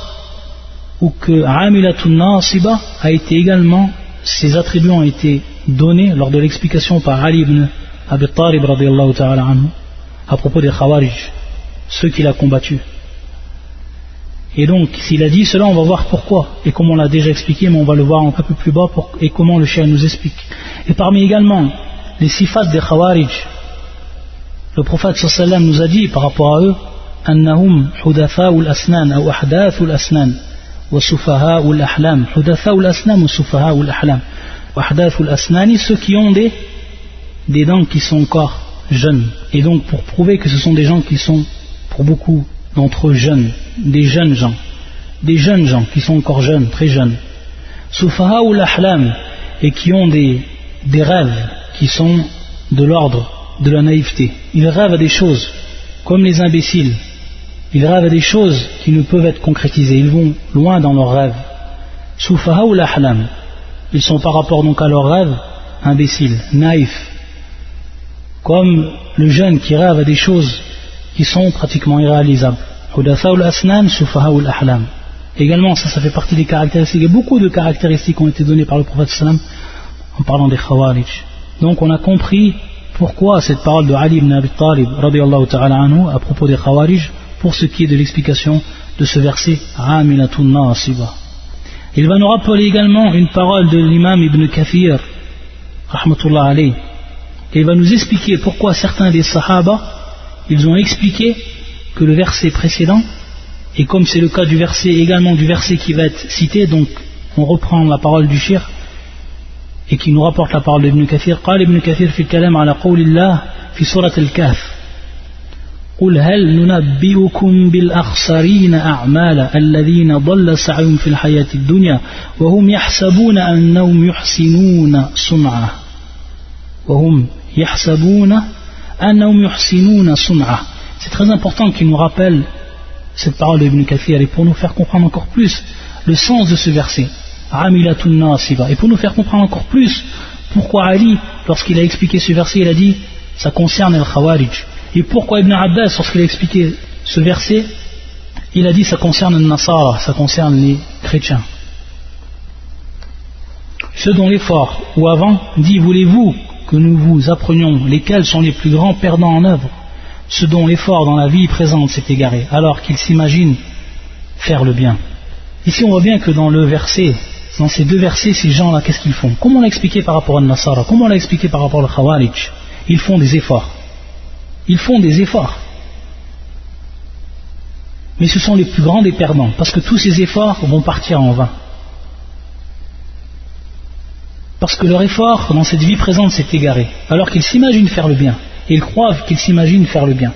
ou que Amilatun Nasiba a été également, ses attributs ont été donnés lors de l'explication par Ali ibn Abi Talib radiyallahu ta'ala anhu à propos des Khawarij, ceux qu'il a combattus. Et donc, s'il a dit cela, on va voir pourquoi, et comme on l'a déjà expliqué, mais on va le voir un peu plus bas, et comment le cheikh nous explique. Et parmi également les sifat des Khawarij, le prophète sallallahu alayhi wa sallam nous a dit par rapport à eux, أنهم حدثاء الأسنان أو أحداث الأسنان وسفهاء الأحلام. حدثاء الأسنان وسفهاء الأحلام. وأحداث الأسنان, ceux qui ont des dents qui sont encore jeunes. Et donc pour prouver que ce sont des gens qui sont pour beaucoup d'entre eux jeunes, des jeunes gens qui sont encore jeunes, très jeunes. Sufaha ou l'ahlam, et qui ont des rêves qui sont de l'ordre de la naïveté. Ils rêvent à des choses comme les imbéciles. Ils rêvent à des choses qui ne peuvent être concrétisées. Ils vont loin dans leurs rêves. Sufaha ou l'ahlam, ils sont par rapport donc à leurs rêves imbéciles, naïfs, comme le jeune qui rêve à des choses qui sont pratiquement irréalisables. Hudatha al-asnan, sufaha al-ahlam. Également, ça fait partie des caractéristiques, et beaucoup de caractéristiques ont été données par le prophète sallam en parlant des Khawarij. Donc on a compris pourquoi cette parole de Ali ibn Abi Talib radiyallahu ta'ala anhu à propos des Khawarij, pour ce qui est de l'explication de ce verset Amilatun Nasiba. Il va nous rappeler également une parole de l'imam Ibn Kathir rahmatullah alayh. Et il va nous expliquer pourquoi certains des Sahaba, ils ont expliqué que le verset précédent, et comme c'est le cas du verset, également du verset qui va être cité, donc on reprend la parole du shir et qui nous rapporte la parole d'Ibn Kathir. قال ابن كثير في الكلام على قول الله في سورة الكهف قل هل ننبئكم بالأخسرين أعمالا الذين ضل سعيهم في الحياة الدنيا وهم يحسبون أنهم يحسنون صنعا وهم يحسبون أنهم يحسنون صنعا. C'est très important qu'il nous rappelle cette parole d'Ibn Kathir, et pour nous faire comprendre encore plus le sens de ce verset Amilatun Nasiba, et pour nous faire comprendre encore plus pourquoi Ali, lorsqu'il a expliqué ce verset, il a dit ça concerne les Khawarij, et pourquoi Ibn Abbas, lorsqu'il a expliqué ce verset, il a dit ça concerne les Nasara, ça concerne les chrétiens. Ceux dont l'effort, ou avant, dit voulez-vous que nous vous apprenions lesquels sont les plus grands perdants en œuvre, ceux dont l'effort dans la vie présente s'est égaré, alors qu'ils s'imaginent faire le bien. Ici on voit bien que dans le verset, dans ces deux versets, ces gens-là, qu'est-ce qu'ils font? Comme on l'a expliqué par rapport à Nasara, comme on l'a expliqué par rapport à Khawarij, ils font des efforts. Ils font des efforts. Mais ce sont les plus grands des perdants, parce que tous ces efforts vont partir en vain. Parce que leur effort dans cette vie présente s'est égaré, alors qu'ils s'imaginent faire le bien. Et ils croient qu'ils s'imaginent faire le bien.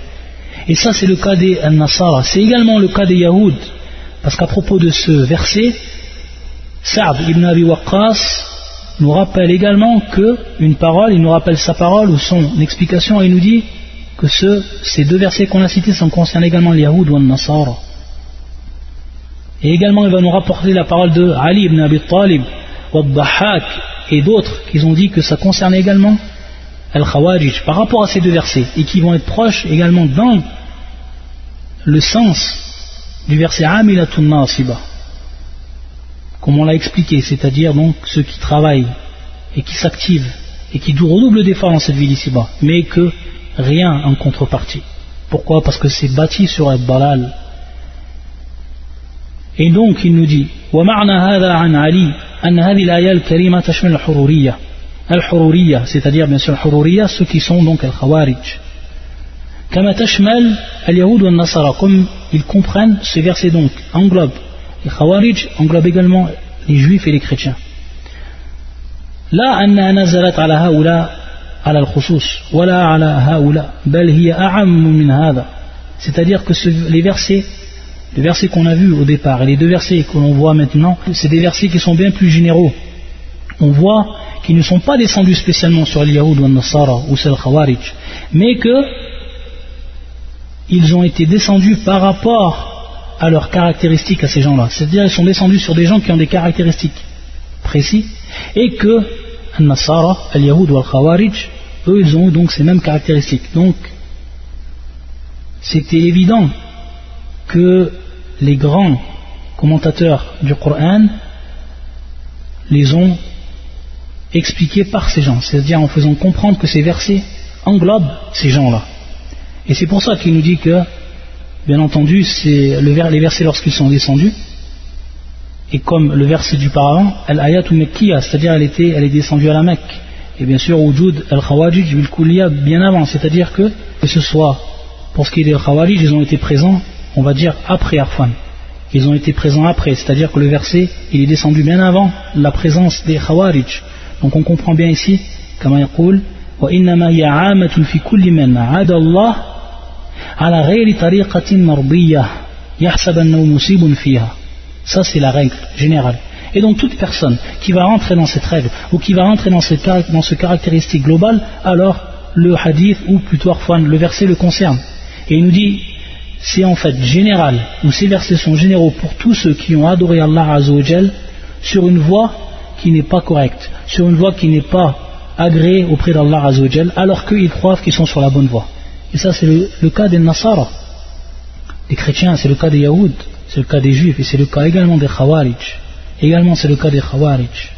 Et ça c'est le cas des Nasara. C'est également le cas des Yahoud. Parce qu'à propos de ce verset, Sa'd ibn Abi Waqqas nous rappelle également qu'une parole, il nous rappelle sa parole ou son explication, et il nous dit que ces deux versets qu'on a cités concernent également les Yahoud ou les Nasara. Et également il va nous rapporter la parole de Ali ibn Abi Talib, Wad-Dahhak et d'autres qui ont dit que ça concerne également Al-Khawarij par rapport à ces deux versets, et qui vont être proches également dans le sens du verset Amilatun Nasiba, comme on l'a expliqué, c'est-à-dire donc ceux qui travaillent et qui s'activent et qui redoublent d'efforts dans cette vie d'ici-bas, mais que rien en contrepartie. Pourquoi? Parce que c'est bâti sur al-Balal. Et donc il nous dit وَمَعْنَا هَذَا عَنْ عَلِي أَنَّ هَذِهِ الْآيَةَ الْكَرِيمَةَ تَشْمِلُ الْحُرُورِيَّةَ Al-Hururiyya, c'est-à-dire bien sûr Al-Hururiyya, ceux qui sont donc Al-Khawarij. Kama tashmal al-Yahoud wa al-Nasara, comme ils comprennent, ce verset donc englobe les Khawarij, englobe également les Juifs et les chrétiens. La anna nazalat ala haoula ala al-khusus, wala ala haoula, bal hiya a'ammu min hadha. C'est-à-dire que les versets qu'on a vus au départ et les deux versets que l'on voit maintenant, c'est des versets qui sont bien plus généraux. On voit qu'ils ne sont pas descendus spécialement sur les Yahoud ou les Nasara ou sur les Khawarij, mais qu'ils ont été descendus par rapport à leurs caractéristiques à ces gens-là. C'est-à-dire qu'ils sont descendus sur des gens qui ont des caractéristiques précises, et que les Nasara, les Yahoud ou les Khawarij, eux ils ont donc ces mêmes caractéristiques. Donc c'était évident que les grands commentateurs du Coran les ont expliqués par ces gens, c'est-à-dire en faisant comprendre que ces versets englobent ces gens-là. Et c'est pour ça qu'il nous dit que, bien entendu, c'est les versets lorsqu'ils sont descendus, et comme le verset du paravent, al-ayatu mekkiya, c'est-à-dire elle est descendue à la Mecque. Et bien sûr, wujud al-khawarij bil-kulliya bien avant, c'est-à-dire que ce soit, pour ce qui est des khawarij, ils ont été présents, on va dire, après Arfan. Ils ont été présents après, c'est-à-dire que le verset, il est descendu bien avant la présence des khawarij. Donc on comprend bien ici, comme yaqul, wa innama hiya 'amatun fi kulli man 'ada Allah ala ghayri tariqatin mardiyah yahsab annahu musibun fiha. Ça c'est la règle générale. Et donc toute personne qui va rentrer dans cette règle ou qui va rentrer dans ce caractéristique global, alors le hadith ou plutôt Arfan, le verset le concerne. Et il nous dit, c'est en fait général, ou ces versets sont généraux pour tous ceux qui ont adoré Allah Azza wa Jal sur une voie qui n'est pas correcte, sur une voie qui n'est pas agréée auprès d'Allah Azza wa Jal, alors qu'ils croient qu'ils sont sur la bonne voie. Et ça c'est le cas des Nasara, des chrétiens, c'est le cas des Yahoud, c'est le cas des Juifs, et c'est le cas également des Khawarij. Également c'est le cas des Khawarij.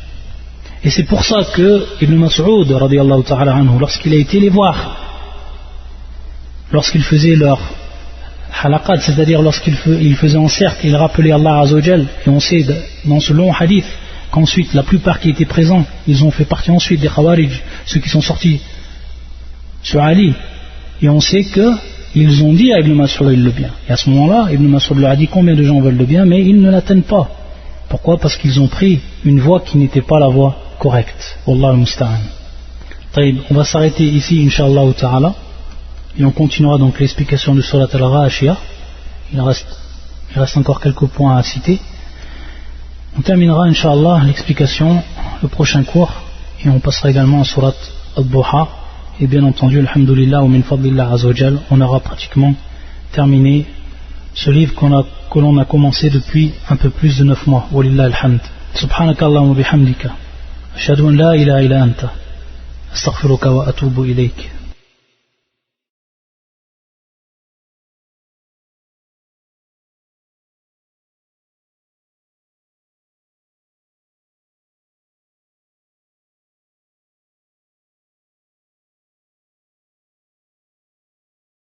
Et c'est pour ça que Ibn Mas'ud radiyallahu ta'ala anhu, lorsqu'il a été les voir, lorsqu'ils faisaient leur halaqat, c'est-à-dire lorsqu'ils faisaient en cercle, ils rappelaient Allah Azza wa Jal, et on sait dans ce long hadith qu'ensuite la plupart qui étaient présents, ils ont fait partie ensuite des Khawarij, ceux qui sont sortis sur Ali, et on sait qu'ils ont dit à Ibn Mas'ud le bien. Et à ce moment-là, Ibn Mas'ud leur a dit combien de gens veulent le bien, mais ils ne l'atteignent pas. Pourquoi? Parce qu'ils ont pris une voie qui n'était pas la voie correcte. Wallahu musta'an. On va s'arrêter ici, Inch'Allah ta'ala, et on continuera donc l'explication de Surat al-Ghashiyah. Il reste encore quelques points à citer. On terminera, Inch'Allah, l'explication, le prochain cours, et on passera également à Surat al-Duha. Et bien entendu, alhamdulillah, wa min fadlillah azza wa jal, on aura pratiquement terminé ce livre que l'on a commencé depuis un peu plus de 9 mois. Walillah alhamd. Subhanakallahumma bihamdika. Ashhadu an la ilaha illa anta. Astaghfiruka wa atubu ilayk.